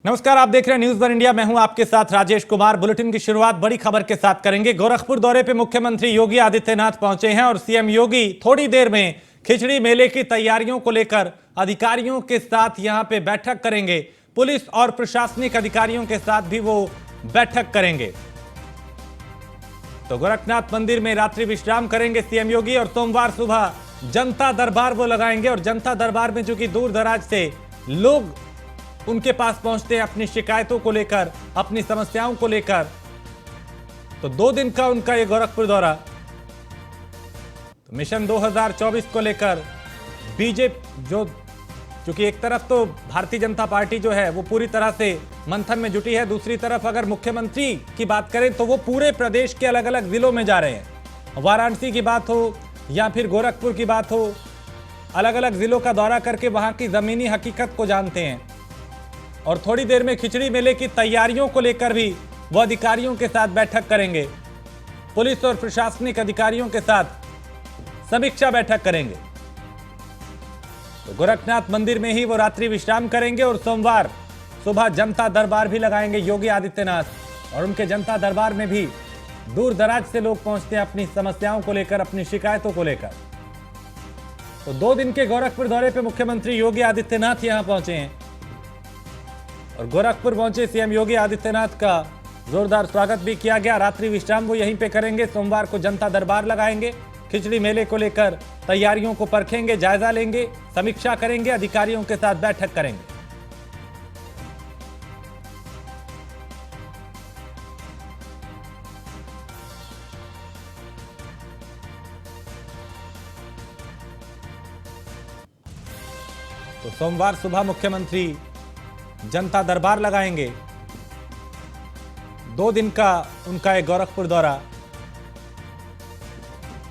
नमस्कार, आप देख रहे हैं न्यूज वन इंडिया। मैं हूं आपके साथ राजेश कुमार। बुलेटिन की शुरुआत बड़ी खबर के साथ करेंगे। गोरखपुर दौरे पे मुख्यमंत्री योगी आदित्यनाथ पहुंचे हैं और सीएम योगी थोड़ी देर में खिचड़ी मेले की तैयारियों को लेकर अधिकारियों के साथ यहां पे बैठक करेंगे। पुलिस और प्रशासनिक अधिकारियों के साथ भी वो बैठक करेंगे। तो गोरखनाथ मंदिर में रात्रि विश्राम करेंगे सीएम योगी और सोमवार सुबह जनता दरबार वो लगाएंगे। और जनता दरबार में चूंकि दूर दराज से लोग उनके पास पहुंचते हैं अपनी शिकायतों को लेकर, अपनी समस्याओं को लेकर, तो 2 दिन का उनका ये गोरखपुर दौरा। तो मिशन 2024 को लेकर बीजेपी जो चूंकि एक तरफ तो भारतीय जनता पार्टी जो है वो पूरी तरह से मंथन में जुटी है, दूसरी तरफ अगर मुख्यमंत्री की बात करें तो वो पूरे प्रदेश के अलग अलग जिलों में जा रहे हैं। वाराणसी की बात हो या फिर गोरखपुर की बात हो, अलग अलग जिलों का दौरा करके वहां की जमीनी हकीकत को जानते हैं। और थोड़ी देर में खिचड़ी मेले की तैयारियों को लेकर भी वो अधिकारियों के साथ बैठक करेंगे। पुलिस और प्रशासनिक अधिकारियों के साथ समीक्षा बैठक करेंगे। तो गोरखनाथ मंदिर में ही वो रात्रि विश्राम करेंगे और सोमवार सुबह जनता दरबार भी लगाएंगे योगी आदित्यनाथ। और उनके जनता दरबार में भी दूर दराज से लोग पहुंचते हैं अपनी समस्याओं को लेकर, अपनी शिकायतों को लेकर। तो 2 दिन के गोरखपुर दौरे पे मुख्यमंत्री योगी आदित्यनाथ यहां पहुंचे हैं और गोरखपुर पहुंचे सीएम योगी आदित्यनाथ का जोरदार स्वागत भी किया गया। रात्रि विश्राम वो यहीं पे करेंगे। सोमवार को जनता दरबार लगाएंगे। खिचड़ी मेले को लेकर तैयारियों को परखेंगे, जायजा लेंगे, समीक्षा करेंगे, अधिकारियों के साथ बैठक करेंगे। तो सोमवार सुबह मुख्यमंत्री जनता दरबार लगाएंगे। 2 दिन का उनका एक गोरखपुर दौरा।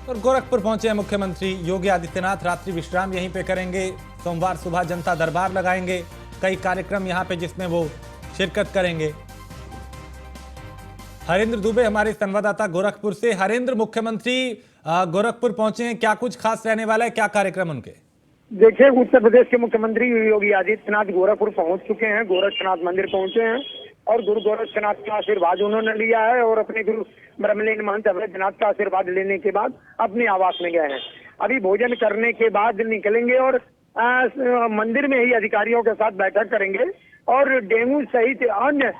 और गोरखपुर पहुंचे हैं मुख्यमंत्री योगी आदित्यनाथ, रात्रि विश्राम यहीं पे करेंगे। सोमवार सुबह जनता दरबार लगाएंगे। कई कार्यक्रम यहां पे जिसमें वो शिरकत करेंगे। हरेंद्र दुबे हमारे संवाददाता गोरखपुर से। हरेंद्र, मुख्यमंत्री गोरखपुर पहुंचे हैं, क्या कुछ खास रहने वाला है, क्या कार्यक्रम उनके? देखिए, उत्तर प्रदेश के मुख्यमंत्री योगी आदित्यनाथ गोरखपुर पहुंच चुके हैं, गोरखनाथ मंदिर पहुंचे हैं और गुरु गोरखनाथ का आशीर्वाद उन्होंने लिया है और अपने गुरु ब्रह्मलीन महंत अवैधनाथ का आशीर्वाद लेने के बाद अपने आवास में गए हैं। अभी भोजन करने के बाद निकलेंगे और मंदिर में ही अधिकारियों के साथ बैठक करेंगे और डेंगू सहित अन्य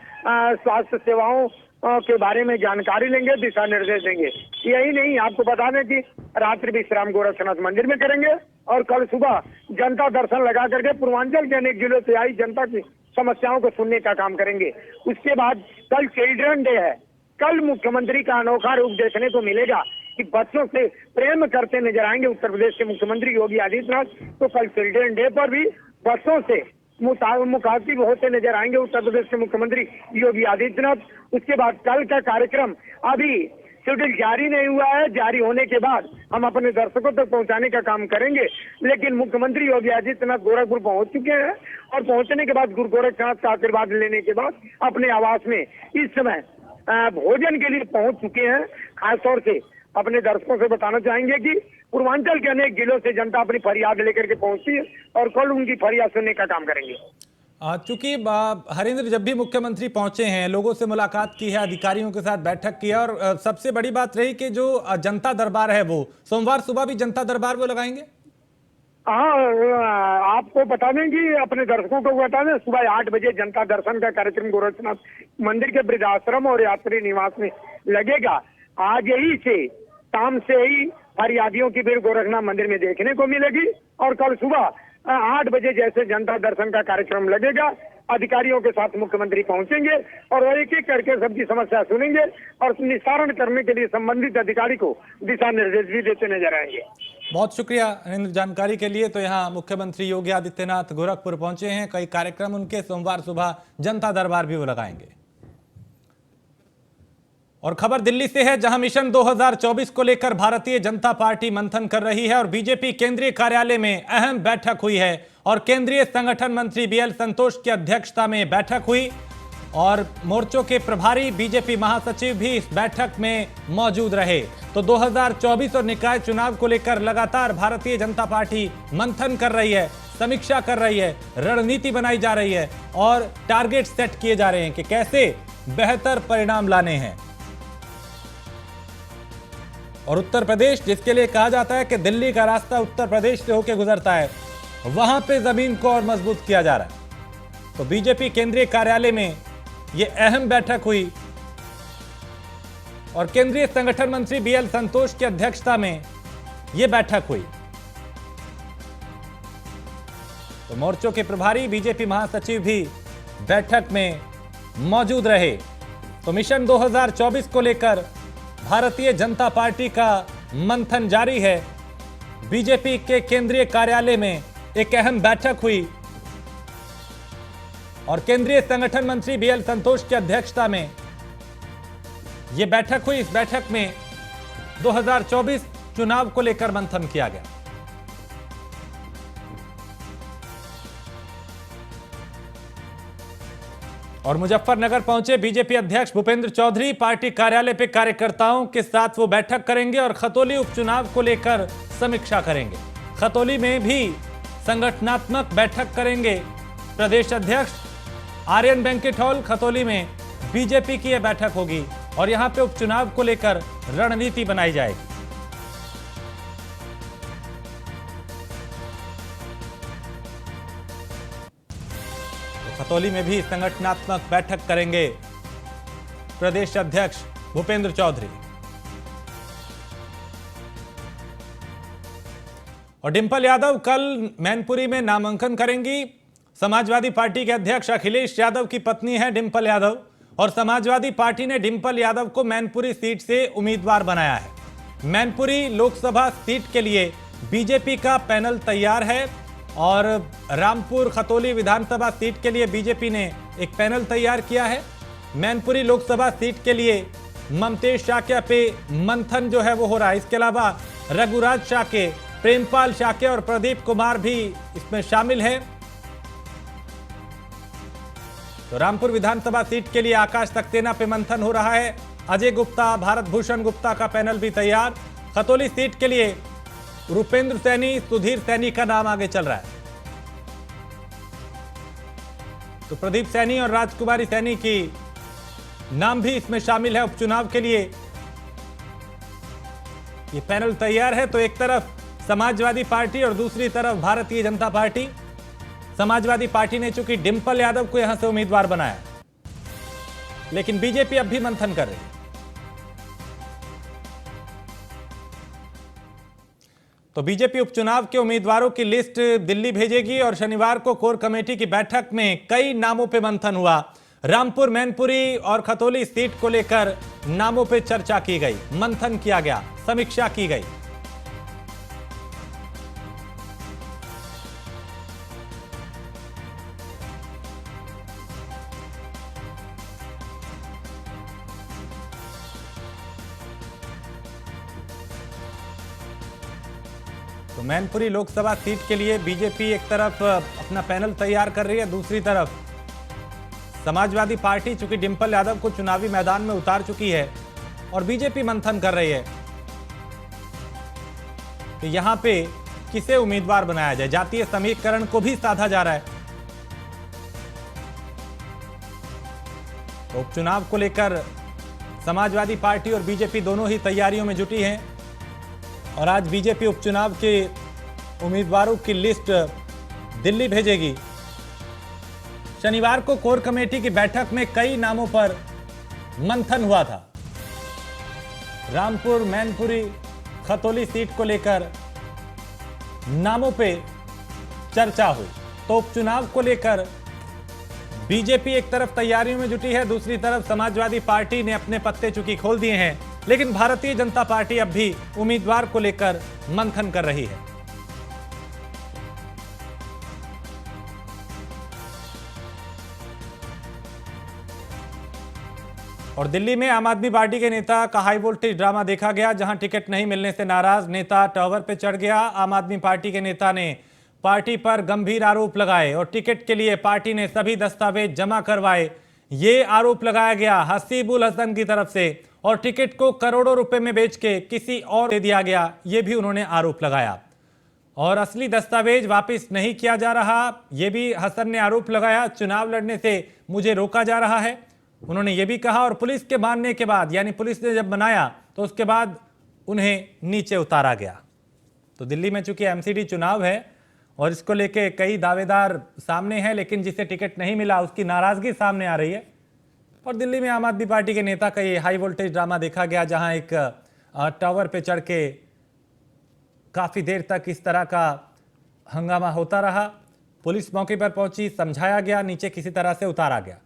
स्वास्थ्य सेवाओं के बारे में जानकारी लेंगे, दिशा निर्देश देंगे। यही नहीं, आपको बता दें कि रात्रि विश्राम गोरखनाथ मंदिर में करेंगे और कल सुबह जनता दर्शन लगा करके पूर्वांचल के अनेक जिलों से आई जनता की समस्याओं को सुनने का काम करेंगे। उसके बाद कल चिल्ड्रन डे है। कल मुख्यमंत्री का अनोखा रूप देखने को मिलेगा कि बच्चों से प्रेम करते नजर आएंगे उत्तर प्रदेश के मुख्यमंत्री योगी आदित्यनाथ। तो कल चिल्ड्रन डे पर भी बच्चों से मुखातिब होते नजर आएंगे उत्तर प्रदेश के मुख्यमंत्री योगी आदित्यनाथ। उसके बाद कल का कार्यक्रम अभी शेड्यूल जारी नहीं हुआ है, जारी होने के बाद हम अपने दर्शकों तक पहुंचाने का काम करेंगे। लेकिन मुख्यमंत्री योगी आदित्यनाथ गोरखपुर पहुंच चुके हैं और पहुंचने के बाद गुरु गोरखनाथ का आशीर्वाद लेने के बाद अपने आवास में इस समय भोजन के लिए पहुंच चुके हैं। खासतौर से अपने दर्शकों से बताना चाहेंगे कि पूर्वांचल के अनेक जिलों से जनता अपनी फरियाद लेकर के पहुंची है और कल उनकी फरियाद सुनने का काम करेंगे। चूंकि हरेंद्र, जब भी मुख्यमंत्री पहुंचे हैं, लोगों से मुलाकात की है, अधिकारियों के साथ बैठक की है और सबसे बड़ी बात रही कि जो जनता दरबार है वो सोमवार सुबह भी जनता दरबार वो लगाएंगे। हाँ, आपको बता दें कि अपने दर्शकों को बता दें, सुबह 8 बजे जनता दर्शन का कार्यक्रम गोरखनाथ मंदिर के वृद्धाश्रम और यात्री निवास में लगेगा। आज ही से शाम से ही फरियादियों की भीड़ गोरखनाथ मंदिर में देखने को मिलेगी और कल सुबह 8 बजे जैसे जनता दर्शन का कार्यक्रम लगेगा, अधिकारियों के साथ मुख्यमंत्री पहुंचेंगे और एक एक करके सबकी समस्या सुनेंगे और निस्तारण करने के लिए संबंधित अधिकारी को दिशा निर्देश भी देते नजर आएंगे। बहुत शुक्रिया हरेंद्र जानकारी के लिए। तो यहाँ मुख्यमंत्री योगी आदित्यनाथ गोरखपुर पहुंचे हैं, कई कार्यक्रम उनके, सोमवार सुबह जनता दरबार भी वो लगाएंगे। और खबर दिल्ली से है, जहां मिशन 2024 को लेकर भारतीय जनता पार्टी मंथन कर रही है और बीजेपी केंद्रीय कार्यालय में अहम बैठक हुई है और केंद्रीय संगठन मंत्री बीएल संतोष की अध्यक्षता में बैठक हुई और मोर्चों के प्रभारी बीजेपी महासचिव भी इस बैठक में मौजूद रहे। तो 2024 और निकाय चुनाव को लेकर लगातार भारतीय जनता पार्टी मंथन कर रही है। समीक्षा कर रही है, रणनीति बनाई जा रही है और टारगेट सेट किए जा रहे हैं कि कैसे बेहतर परिणाम लाने हैं। और उत्तर प्रदेश, जिसके लिए कहा जाता है कि दिल्ली का रास्ता उत्तर प्रदेश से होकर गुजरता है, वहां पे जमीन को और मजबूत किया जा रहा है। तो बीजेपी केंद्रीय कार्यालय में यह अहम बैठक हुई और केंद्रीय संगठन मंत्री बीएल संतोष की अध्यक्षता में यह बैठक हुई। तो मोर्चों के प्रभारी बीजेपी महासचिव भी बैठक में मौजूद रहे। तो मिशन 2024 को लेकर भारतीय जनता पार्टी का मंथन जारी है। बीजेपी के केंद्रीय कार्यालय में एक अहम बैठक हुई और केंद्रीय संगठन मंत्री बीएल संतोष की अध्यक्षता में यह बैठक हुई। इस बैठक में 2024 चुनाव को लेकर मंथन किया गया। और मुजफ्फरनगर पहुंचे बीजेपी अध्यक्ष भूपेंद्र चौधरी। पार्टी कार्यालय पे कार्यकर्ताओं के साथ वो बैठक करेंगे और खतौली उपचुनाव को लेकर समीक्षा करेंगे। खतौली में भी संगठनात्मक बैठक करेंगे प्रदेश अध्यक्ष। आर्यन बैंकेट हॉल खतौली में बीजेपी की यह बैठक होगी और यहां पे उपचुनाव को लेकर रणनीति बनाई जाएगी। खतौली में भी संगठनात्मक बैठक करेंगे प्रदेश अध्यक्ष भूपेंद्र चौधरी। और डिंपल यादव कल मैनपुरी में नामांकन करेंगी। समाजवादी पार्टी के अध्यक्ष अखिलेश यादव की पत्नी है डिंपल यादव और समाजवादी पार्टी ने डिंपल यादव को मैनपुरी सीट से उम्मीदवार बनाया है। मैनपुरी लोकसभा सीट के लिए बीजेपी का पैनल तैयार है और रामपुर खतौली विधानसभा सीट के लिए बीजेपी ने एक पैनल तैयार किया है। मैनपुरी लोकसभा सीट के लिए ममतेश शाक्य पे मंथन जो है वो हो रहा है। इसके अलावा रघुराज शाक्य, प्रेमपाल शाक्य और प्रदीप कुमार भी इसमें शामिल है। तो रामपुर विधानसभा सीट के लिए आकाश सक्सेना पे मंथन हो रहा है। अजय गुप्ता, भारत भूषण गुप्ता का पैनल भी तैयार। खतौली सीट के लिए रूपेंद्र सैनी, सुधीर सैनी का नाम आगे चल रहा है। तो प्रदीप सैनी और राजकुमारी सैनी की नाम भी इसमें शामिल है उपचुनाव के लिए। ये पैनल तैयार है। तो एक तरफ समाजवादी पार्टी और दूसरी तरफ भारतीय जनता पार्टी। समाजवादी पार्टी ने चूंकि डिंपल यादव को यहां से उम्मीदवार बनाया, लेकिन बीजेपी अब भी मंथन कर रही है। तो बीजेपी उपचुनाव के उम्मीदवारों की लिस्ट दिल्ली भेजेगी और शनिवार को कोर कमेटी की बैठक में कई नामों पे मंथन हुआ। रामपुर, मैनपुरी और खतौली सीट को लेकर नामों पे चर्चा की गई, मंथन किया गया, समीक्षा की गई। तो मैनपुरी लोकसभा सीट के लिए बीजेपी एक तरफ अपना पैनल तैयार कर रही है, दूसरी तरफ समाजवादी पार्टी चूंकि डिंपल यादव को चुनावी मैदान में उतार चुकी है और बीजेपी मंथन कर रही है कि यहां पे किसे उम्मीदवार बनाया जाए। जातीय समीकरण को भी साधा जा रहा है। तो उपचुनाव को लेकर समाजवादी पार्टी और बीजेपी दोनों ही तैयारियों में जुटी हैं और आज बीजेपी उपचुनाव के उम्मीदवारों की लिस्ट दिल्ली भेजेगी। शनिवार को कोर कमेटी की बैठक में कई नामों पर मंथन हुआ था। रामपुर, मैनपुरी, खतौली सीट को लेकर नामों पे चर्चा हुई। तो उपचुनाव को लेकर बीजेपी एक तरफ तैयारियों में जुटी है, दूसरी तरफ समाजवादी पार्टी ने अपने पत्ते चुकी खोल दिए हैं, लेकिन भारतीय जनता पार्टी अब भी उम्मीदवार को लेकर मंथन कर रही है। और दिल्ली में आम आदमी पार्टी के नेता का हाई वोल्टेज ड्रामा देखा गया, जहां टिकट नहीं मिलने से नाराज नेता टावर पर चढ़ गया। आम आदमी पार्टी के नेता ने पार्टी पर गंभीर आरोप लगाए और टिकट के लिए पार्टी ने सभी दस्तावेज जमा करवाए, ये आरोप लगाया गया हसीबुल हसन की तरफ से। और टिकट को करोड़ों रुपए में बेच के किसी और दे दिया गया, ये भी उन्होंने आरोप लगाया। और असली दस्तावेज वापस नहीं किया जा रहा, यह भी हसन ने आरोप लगाया। चुनाव लड़ने से मुझे रोका जा रहा है, उन्होंने ये भी कहा। और पुलिस के मानने के बाद, यानी पुलिस ने जब बनाया तो उसके बाद उन्हें नीचे उतारा गया। तो दिल्ली में चूंकि एमसीडी चुनाव है और इसको लेके कई दावेदार सामने हैं, लेकिन जिसे टिकट नहीं मिला उसकी नाराजगी सामने आ रही है। और दिल्ली में आम आदमी पार्टी के नेता का ये हाई वोल्टेज ड्रामा देखा गया, जहां एक टावर पे चढ़ के काफी देर तक इस तरह का हंगामा होता रहा। पुलिस मौके पर पहुंची, समझाया गया, नीचे किसी तरह से उतारा गया।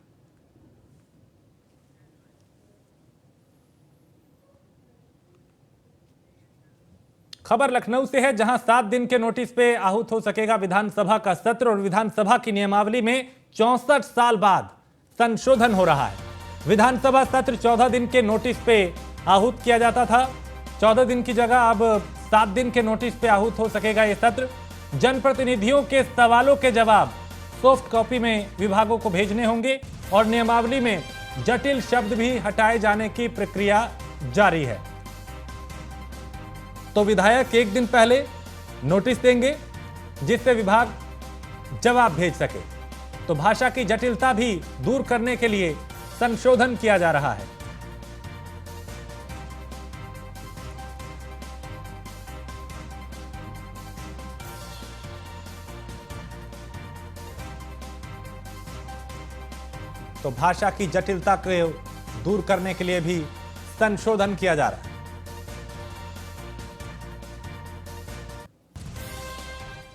खबर लखनऊ से है, जहां 7 दिन के नोटिस पे आहूत हो सकेगा विधानसभा का सत्र। और विधानसभा की नियमावली में 64 साल बाद संशोधन हो रहा है। विधानसभा सत्र 14 दिन के नोटिस पे आहूत किया जाता था, 14 दिन की जगह अब 7 दिन के नोटिस पे आहूत हो सकेगा यह सत्र। जनप्रतिनिधियों के सवालों के जवाब सॉफ्ट कॉपी में विभागों को भेजने होंगे और नियमावली में जटिल शब्द भी हटाए जाने की प्रक्रिया जारी है। तो विधायक एक दिन पहले नोटिस देंगे जिससे विभाग जवाब भेज सके। तो भाषा की जटिलता भी दूर करने के लिए संशोधन किया जा रहा है। तो भाषा की जटिलता को दूर करने के लिए भी संशोधन किया जा रहा है।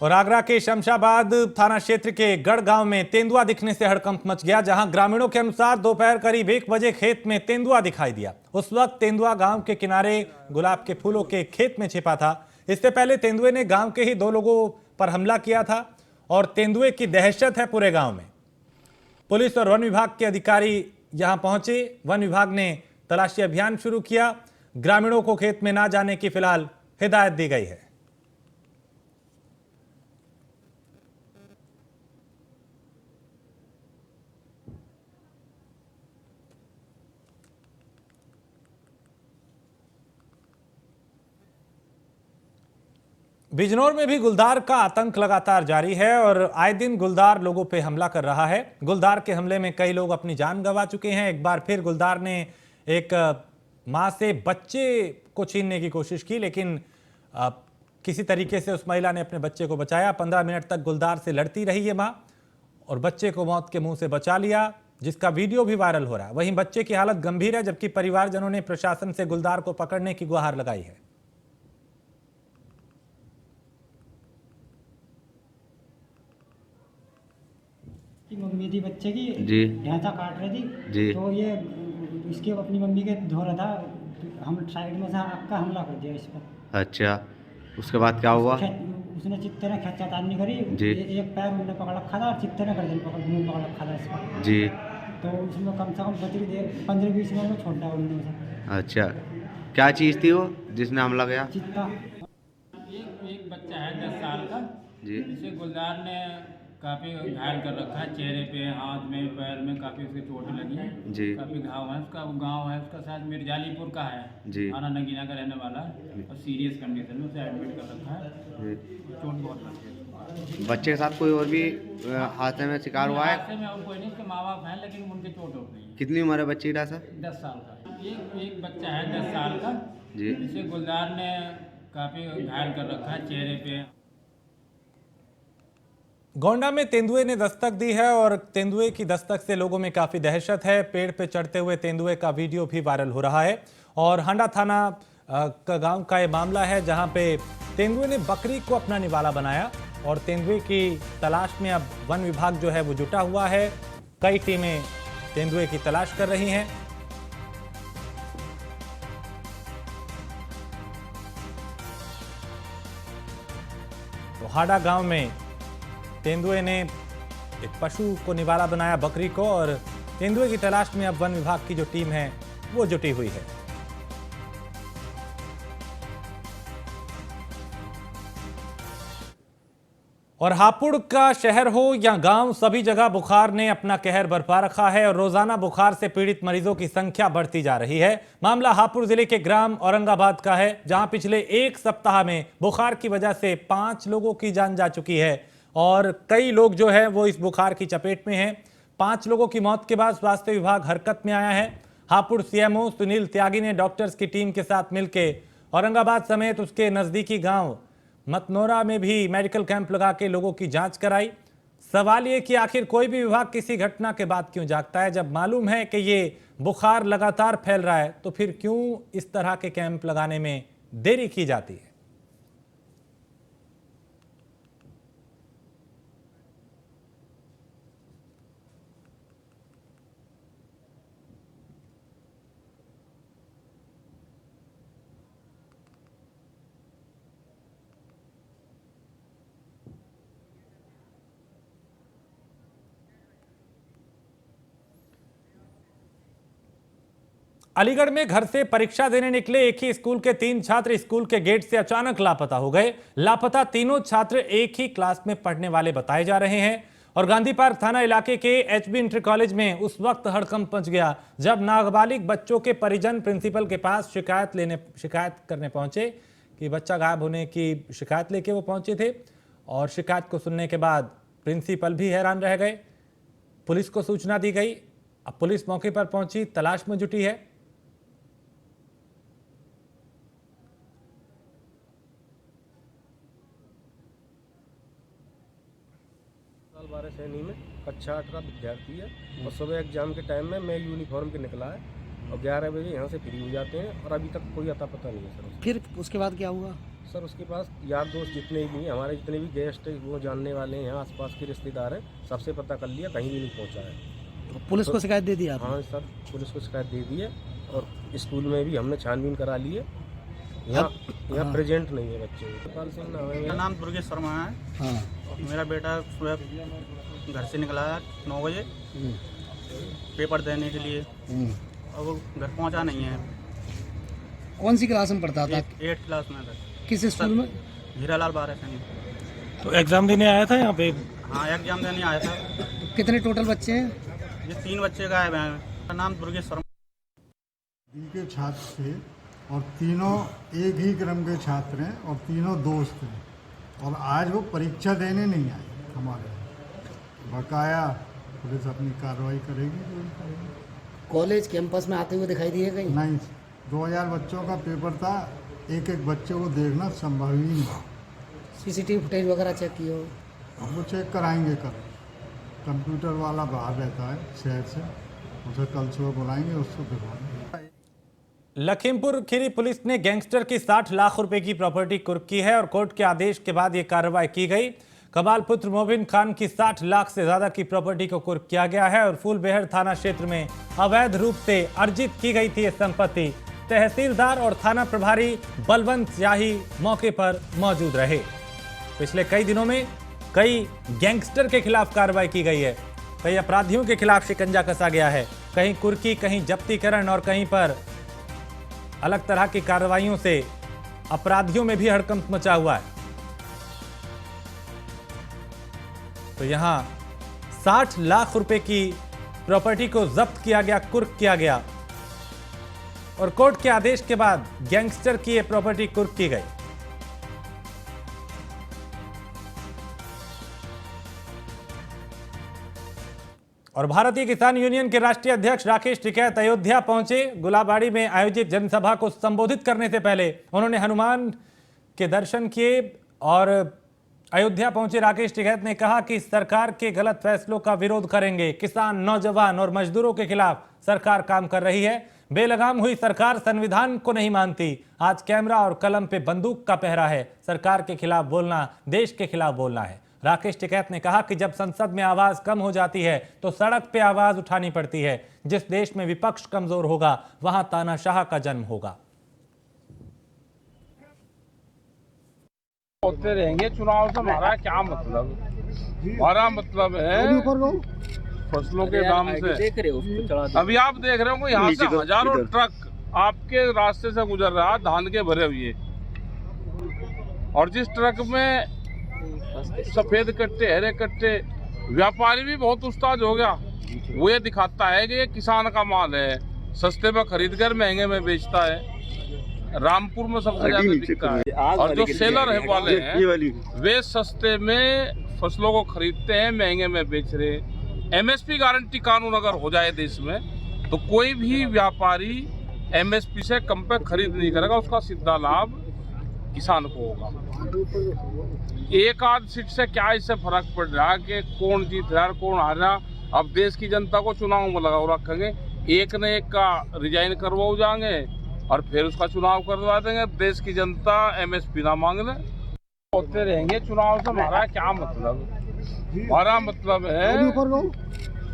और आगरा के शमशाबाद थाना क्षेत्र के गढ़ गांव में तेंदुआ दिखने से हड़कंप मच गया, जहां ग्रामीणों के अनुसार दोपहर करीब 1 बजे खेत में तेंदुआ दिखाई दिया। उस वक्त तेंदुआ गांव के किनारे गुलाब के फूलों के खेत में छिपा था। इससे पहले तेंदुए ने गांव के ही 2 लोगों पर हमला किया था और तेंदुए की दहशत है पूरे गांव में। पुलिस और वन विभाग के अधिकारी यहां पहुंचे, वन विभाग ने तलाशी अभियान शुरू किया। ग्रामीणों को खेत में ना जाने की फिलहाल हिदायत दी गई है। बिजनौर में भी गुलदार का आतंक लगातार जारी है और आए दिन गुलदार लोगों पे हमला कर रहा है। गुलदार के हमले में कई लोग अपनी जान गंवा चुके हैं। एक बार फिर गुलदार ने एक मां से बच्चे को छीनने की कोशिश की, लेकिन किसी तरीके से उस महिला ने अपने बच्चे को बचाया। 15 मिनट तक गुलदार से लड़ती रही ये मां और बच्चे को मौत के मुंह से बचा लिया, जिसका वीडियो भी वायरल हो रहा है। वहीं बच्चे की हालत गंभीर है, जबकि परिवारजनों ने प्रशासन से गुलदार को पकड़ने की गुहार लगाई है। की मम्मी थी बच्चे की जी भैंसा काट रही थी जी। तो ये इसके अपनी मम्मी के धो रहा था, हम साइड में से आपका हमला कर दिया इस पर। अच्छा, उसके बाद क्या हुआ? उसने चित्ते ने खच्चातानी करी जी। एक पैर उन्होंने पकड़ रखा था और चित्ते ने कर पकड़ मुँह पकड़ रखा था इसका जी। तो उसमें कम से कम बचरी देर 15-20 मिनट में छोड़ दिया उन्होंने उसे। अच्छा, क्या चीज़ थी वो जिसने हमला किया? चित्ता एक बच्चा है 10 साल का, जी जिसे गुलदार ने काफ़ी घायल कर रखा है, चेहरे पे, हाथ में, पैर में काफ़ी उसके चोटें लगी हैं जी। काफ़ी घाव है। उसका गांव है उसका शायद मिर्जालीपुर का है जी। थाना नगीना का रहने वाला है और सीरियस कंडीशन में उसे एडमिट कर रखा है। जी। चोट बहुत लगी है। बच्चे के साथ कोई और भी हादसे में शिकार हुआ है? हादसे में और कोई नहीं, उसके माँ बाप हैं लेकिन उनके चोट हो गई है। कितनी उम्र है बच्ची का सर? 10 साल का एक बच्चा है 10 साल का, जी। जिसे गुलदार ने काफ़ी घायल कर रखा है, चेहरे पे। गोंडा में तेंदुए ने दस्तक दी है और तेंदुए की दस्तक से लोगों में काफी दहशत है। पेड़ पे चढ़ते हुए तेंदुए का वीडियो भी वायरल हो रहा है और हांडा थाना का गांव का ये मामला है, जहां पे तेंदुए ने बकरी को अपना निवाला बनाया और तेंदुए की तलाश में अब वन विभाग जो है वो जुटा हुआ है। कई टीमें तेंदुए की तलाश कर रही हैं। तो हांडा गांव में तेंदुए ने एक पशु को निवाला बनाया, बकरी को, और तेंदुए की तलाश में अब वन विभाग की जो टीम है वो जुटी हुई है। और हापुड़ का शहर हो या गांव, सभी जगह बुखार ने अपना कहर बरपा रखा है और रोजाना बुखार से पीड़ित मरीजों की संख्या बढ़ती जा रही है। मामला हापुड़ जिले के ग्राम औरंगाबाद का है, जहां पिछले एक सप्ताह में बुखार की वजह से 5 लोगों की जान जा चुकी है और कई लोग जो है वो इस बुखार की चपेट में हैं। 5 लोगों की मौत के बाद स्वास्थ्य विभाग हरकत में आया है। हापुड़ सीएमओ सुनील त्यागी ने डॉक्टर्स की टीम के साथ मिलकर औरंगाबाद समेत उसके नजदीकी गांव मतनोरा में भी मेडिकल कैंप लगा के लोगों की जांच कराई। सवाल ये कि आखिर कोई भी विभाग किसी घटना के बाद क्यों जागता है, जब मालूम है कि ये बुखार लगातार फैल रहा है, तो फिर क्यों इस तरह के कैंप लगाने में देरी की जाती है। अलीगढ़ में घर से परीक्षा देने निकले एक ही स्कूल के 3 छात्र स्कूल के गेट से अचानक लापता हो गए। लापता तीनों छात्र एक ही क्लास में पढ़ने वाले बताए जा रहे हैं और गांधी पार्क थाना इलाके के एचबी इंटर कॉलेज में उस वक्त हड़कंप मच गया जब नाबालिग बच्चों के परिजन प्रिंसिपल के पास शिकायत करने पहुंचे कि बच्चा गायब होने की शिकायत लेके वो पहुंचे थे और शिकायत को सुनने के बाद प्रिंसिपल भी हैरान रह गए। पुलिस को सूचना दी गई। अब पुलिस मौके पर पहुंची, तलाश में जुटी है। बारह श्रेणी में कक्षा 8 का विद्यार्थी है और सुबह एग्जाम के टाइम में मैं यूनिफॉर्म के निकला है और 11 बजे यहाँ से फ्री हो जाते हैं और अभी तक कोई अता पता नहीं है सर। फिर उसके बाद क्या हुआ? सर उसके पास यार दोस्त जितने भी हैं, हमारे जितने भी गेस्ट वो जानने वाले हैं, यहाँ आसपास के रिश्तेदार हैं, सबसे पता कर लिया, कहीं भी नहीं पहुँचा है। तो पुलिस को शिकायत दे दी आप? हाँ सर, पुलिस को शिकायत दे दी है और स्कूल में भी हमने छानबीन करा ली है। यहाँ प्रेजेंट नहीं है बच्चे। गोपाल सिंह नाम है। मेरा नाम दुर्गेश शर्मा है। हाँ। मेरा बेटा सुबह घर से निकला है 9 बजे पेपर देने के लिए और वो घर पहुंचा नहीं है। कौन सी क्लास में पढ़ता था? 8th क्लास में था। किस स्कूल में? हीरालाल बारह सैनी। तो एग्जाम देने आया था यहाँ पे? हाँ, एग्जाम देने आया था। तो कितने टोटल बच्चे हैं? ये 3 बच्चे गायब हैं। मेरा नाम दुर्गेश शर्मा। के छात्र थे और तीनों एक ही क्रम के छात्र हैं और तीनों दोस्त हैं और आज वो परीक्षा देने नहीं आए हमारे। बकाया पुलिस अपनी कार्रवाई करेगी जो भी करेगी। कॉलेज कैंपस में आते हुए दिखाई दिए कहीं? नहीं, 2000 बच्चों का पेपर था, एक एक बच्चे को देखना संभव ही नहीं। सीसीटीवी फुटेज वगैरह चेक किए हो? हम वो चेक कराएंगे कल। कंप्यूटर वाला बाहर रहता है शहर से, उसे कल सुबह बुलाएंगे, उसको दिखाएंगे। लखीमपुर खीरी पुलिस ने गैंगस्टर की 60 लाख रुपए की प्रॉपर्टी कुर्क की है और कोर्ट के आदेश के बाद यह कार्रवाई की गई। कमाल पुत्र मोबिन खान की 60 लाख से ज्यादा की प्रॉपर्टी को कुर्क किया गया है और फूलबेहर थाना क्षेत्र में अवैध रूप से अर्जित की गई थी यह संपत्ति। तहसीलदार और थाना प्रभारी बलवंत शाही मौके पर मौजूद रहे। पिछले कई दिनों में कई गैंगस्टर के खिलाफ कार्रवाई की गई है, कई अपराधियों के खिलाफ शिकंजा कसा गया है, कहीं कुर्की, कहीं जब्तीकरण और कहीं पर अलग तरह की कार्रवाइयों से अपराधियों में भी हड़कंप मचा हुआ है। तो यहां 60 लाख रुपए की प्रॉपर्टी को जब्त किया गया, कुर्क किया गया और कोर्ट के आदेश के बाद गैंगस्टर की यह प्रॉपर्टी कुर्क की गई। और भारतीय किसान यूनियन के राष्ट्रीय अध्यक्ष राकेश टिकैत अयोध्या पहुंचे। गुलाबाड़ी में आयोजित जनसभा को संबोधित करने से पहले उन्होंने हनुमान के दर्शन किए और अयोध्या पहुंचे राकेश टिकैत ने कहा कि सरकार के गलत फैसलों का विरोध करेंगे। किसान, नौजवान और मजदूरों के खिलाफ सरकार काम कर रही है। बेलगाम हुई सरकार संविधान को नहीं मानती। आज कैमरा और कलम पे बंदूक का पहरा है। सरकार के खिलाफ बोलना देश के खिलाफ बोलना है। राकेश टिकैत ने कहा कि जब संसद में आवाज कम हो जाती है तो सड़क पे आवाज उठानी पड़ती है। जिस देश में विपक्ष कमजोर होगा वहां तानाशाह का जन्म होगा। होते रहेंगे। चुनाव से हमारा क्या मतलब? हमारा मतलब है फसलों के दाम से। अभी आप देख रहे हो यहाँ से हजारों ट्रक आपके रास्ते से गुजर रहा, धान के भरे हुए, और जिस ट्रक में सफेद कट्टे, हरे कट्टे। व्यापारी भी बहुत उस्ताद हो गया, वो ये दिखाता है कि ये किसान का माल है, सस्ते में खरीद कर महंगे में बेचता है। रामपुर में सबसे ज्यादा बिकता है, और जो सेलर है वाले हैं वे सस्ते में फसलों को खरीदते हैं, महंगे में बेच रहे हैं। एमएसपी गारंटी कानून अगर हो जाए देश में तो कोई भी व्यापारी एमएसपी से कम पे खरीद नहीं करेगा, उसका सीधा लाभ किसान को होगा। एक आध सीट से क्या इससे फर्क पड़ रहा है कि कौन जीत रहा है कौन हार रहा। अब देश की जनता को चुनाव में लगा रखेंगे, एक न एक का रिजाइन करवाओ जाएंगे और फिर उसका चुनाव करवा देंगे। देश की जनता एमएसपी ना मांग ले, होते रहेंगे चुनाव से। हमारा क्या मतलब, हमारा मतलब है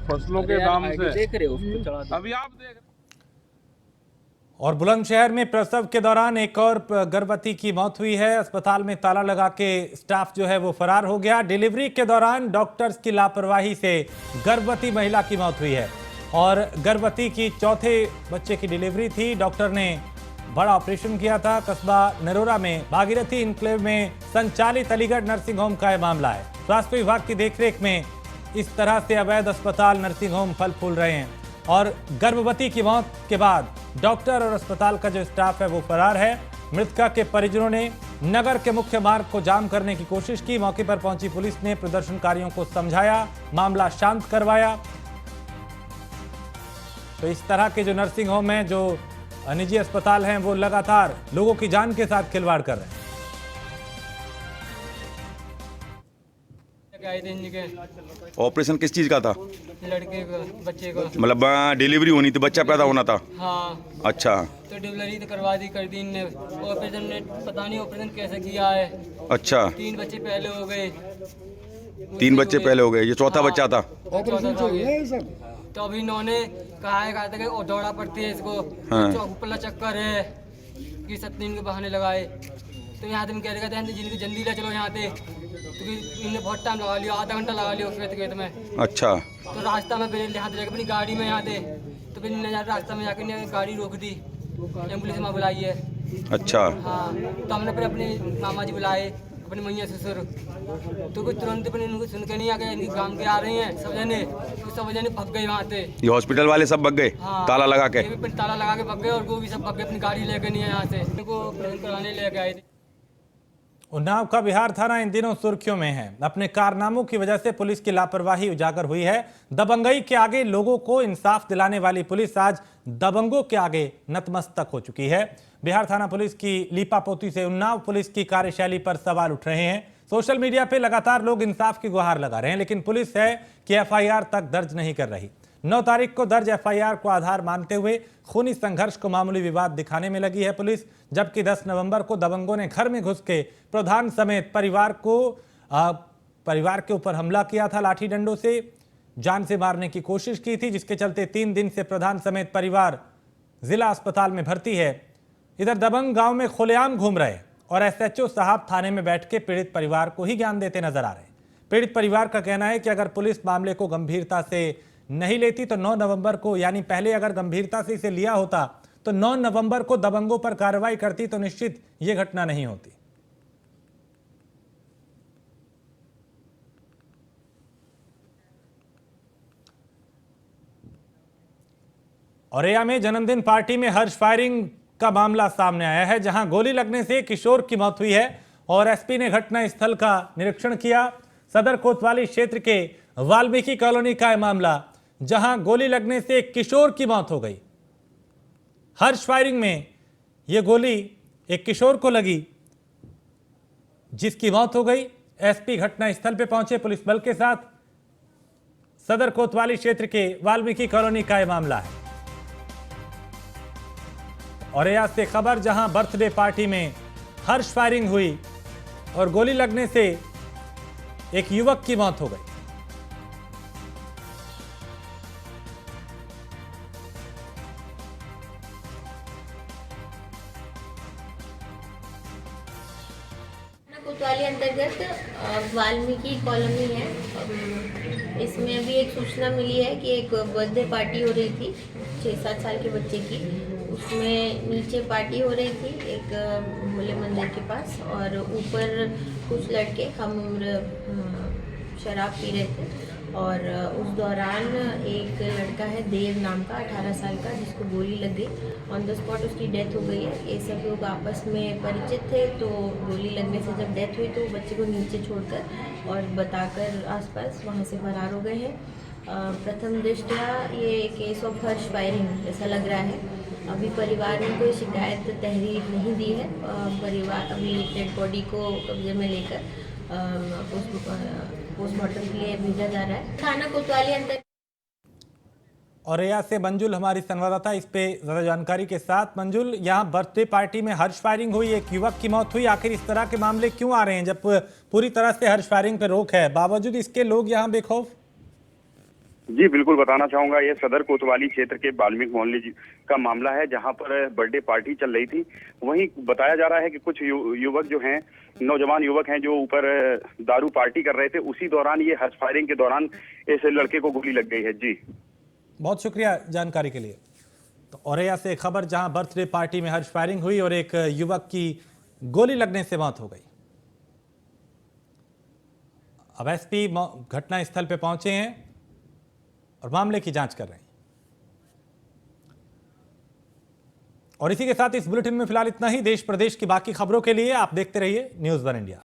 फसलों के दाम से। अभी आप देख। और बुलंदशहर में प्रसव के दौरान एक और गर्भवती की मौत हुई है। अस्पताल में ताला लगा के स्टाफ जो है वो फरार हो गया। डिलीवरी के दौरान डॉक्टर्स की लापरवाही से गर्भवती महिला की मौत हुई है और गर्भवती की चौथे बच्चे की डिलीवरी थी। डॉक्टर ने बड़ा ऑपरेशन किया था। कस्बा नरोरा में भागीरथी इनक्लेव में संचालित अलीगढ़ नर्सिंग होम का यह मामला है। स्वास्थ्य विभाग की देखरेख में इस तरह से अवैध अस्पताल नर्सिंग होम फल फूल रहे हैं और गर्भवती की मौत के बाद डॉक्टर और अस्पताल का जो स्टाफ है वो फरार है। मृतका के परिजनों ने नगर के मुख्य मार्ग को जाम करने की कोशिश की। मौके पर पहुंची पुलिस ने प्रदर्शनकारियों को समझाया, मामला शांत करवाया। तो इस तरह के जो नर्सिंग होम हैं, जो निजी अस्पताल हैं, वो लगातार लोगों की जान के साथ खिलवाड़ कर रहे हैं। ऑपरेशन किस चीज का था? लड़के को, बच्चे को। मतलब डिलीवरी होनी थी, बच्चा पैदा होना था? हाँ। अच्छा, तो डिलीवरी तो करवा दी, कर दी ने। ऑपरेशन ने पता नहीं ऑपरेशन कैसे किया है। अच्छा, 3 बच्चे पहले हो गए। 3 बच्चे पहले हो गए, ये चौथा बच्चा था? तो अभी इन्होंने कहा था कि दौड़ा पड़ती है इसको, ऊपर चक्कर है कि 7 दिन के बहाने लगाए। तो यहाँ से हम कह रहे थे जिनकी जल्दी ले चलो यहाँ से, क्योंकि इन्होंने बहुत टाइम लगा लिया, आधा घंटा लगा लिया खेत खेत में। अच्छा। तो रास्ता में फिर यहाँ से जाकर अपनी गाड़ी में यहाँ से, तो फिर रास्ता में जाकर गाड़ी रोक दी, एम्बुलेंस में बुलाई है। अच्छा। हाँ, तो हमने फिर अपने मामा जी बुलाए, अपने मैया ससुर, तो कोई तुरंत अपने इनको सुन के नहीं आ गए, काम के आ रहे हैं सब जने, तो सब जने भग गए वहाँ से। ये हॉस्पिटल वाले सब भग गए? हाँ, ताला लगा के? ताला लगा के भग गए और वो भी सब भग गए, अपनी गाड़ी लेकर नहीं है यहाँ से, इनको ऑपरेशन कराने लेके आए थे। उन्नाव का बिहार थाना इन दिनों सुर्खियों में है। अपने कारनामों की वजह से पुलिस की लापरवाही उजागर हुई है। दबंगई के आगे लोगों को इंसाफ दिलाने वाली पुलिस आज दबंगों के आगे नतमस्तक हो चुकी है। बिहार थाना पुलिस की लीपापोती से उन्नाव पुलिस की कार्यशैली पर सवाल उठ रहे हैं। सोशल मीडिया पे लगातार लोग इंसाफ की गुहार लगा रहे हैं, लेकिन पुलिस है कि एफआईआर तक दर्ज नहीं कर रही। 9 तारीख को दर्ज एफआईआर को आधार मानते हुए खूनी संघर्ष को मामूली विवाद दिखाने में लगी है पुलिस, जबकि 10 नवंबर को दबंगों ने घर में घुस के प्रधान समेत परिवार के ऊपर हमला किया था। लाठी डंडों से जान से मारने की कोशिश की थी, जिसके चलते 3 दिन से प्रधान समेत परिवार जिला अस्पताल में भर्ती है। इधर दबंग गांव में खुलेआम घूम रहे और एसएचओ साहब थाने में बैठ के पीड़ित परिवार को ही ज्ञान देते नजर आ रहे हैं। पीड़ित परिवार का कहना है कि अगर पुलिस मामले को गंभीरता से नहीं लेती तो 9 नवंबर को, यानी पहले अगर गंभीरता से इसे लिया होता तो 9 नवंबर को दबंगों पर कार्रवाई करती तो निश्चित यह घटना नहीं होती। औरैया में जन्मदिन पार्टी में हर्ष फायरिंग का मामला सामने आया है, जहां गोली लगने से किशोर की मौत हुई है और एसपी ने घटना स्थल का निरीक्षण किया। सदर कोतवाली क्षेत्र के वाल्मीकि कॉलोनी का यह मामला, जहां गोली लगने से एक किशोर की मौत हो गई। हर्ष फायरिंग में यह गोली एक किशोर को लगी, जिसकी मौत हो गई। एसपी घटना स्थल पर पहुंचे पुलिस बल के साथ। सदर कोतवाली क्षेत्र के वाल्मीकि कॉलोनी का यह मामला है। औरैया से खबर, जहां बर्थडे पार्टी में हर्ष फायरिंग हुई और गोली लगने से एक युवक की मौत हो गई। कोतवाली अंतर्गत वाल्मीकि कॉलोनी है। इसमें अभी एक सूचना मिली है कि एक बर्थडे पार्टी हो रही थी 6-7 साल के बच्चे की। उसमें नीचे पार्टी हो रही थी एक भोले मंदिर के पास, और ऊपर कुछ लड़के हम उम्र शराब पी रहे थे, और उस दौरान एक लड़का है देव नाम का 18 साल का, जिसको गोली लग गई। ऑन द स्पॉट उसकी डेथ हो गई है। ये सब लोग आपस में परिचित थे, तो गोली लगने से जब डेथ हुई तो बच्चे को नीचे छोड़कर और बताकर आसपास वहाँ से फरार हो गए हैं। प्रथम दृष्टया ये केस ऑफ हर्ष फायरिंग ऐसा लग रहा है। अभी परिवार ने कोई शिकायत तहरीर नहीं दी है। परिवार अभी डेड बॉडी को कब्जे में लेकर पोस्टमार्टम के लिए भेजा जा रहा है। थाना कोतवाली अंतर औरैया से मंजुल हमारी संवाददाता इस पे ज्यादा जानकारी के साथ। मंजुल, यहाँ बर्थडे पार्टी में हर्ष फायरिंग हुई, एक युवक की मौत हुई, आखिर इस तरह के मामले क्यों आ रहे हैं जब पूरी तरह से हर्ष फायरिंग पर रोक है, बावजूद इसके लोग यहाँ बेखौफ? जी बिल्कुल बताना चाहूंगा, ये सदर कोतवाली क्षेत्र के वाल्मीकि मोहल्ले का मामला है, जहां पर बर्थडे पार्टी चल रही थी। वहीं बताया जा रहा है कि कुछ युवक जो हैं, नौजवान युवक हैं, जो ऊपर दारू पार्टी कर रहे थे। उसी दौरान ये हर्ष फायरिंग के दौरान इस लड़के को गोली लग गई है। जी बहुत शुक्रिया जानकारी के लिए। तो औरैया से खबर, जहां बर्थडे पार्टी में हर्ष फायरिंग हुई और एक युवक की गोली लगने से मौत हो गई। अब एसपी घटनास्थल पे पहुंचे हैं और मामले की जांच कर रहे हैं। और इसी के साथ इस बुलेटिन में फिलहाल इतना ही। देश प्रदेश की बाकी खबरों के लिए आप देखते रहिए न्यूज़ वन इंडिया।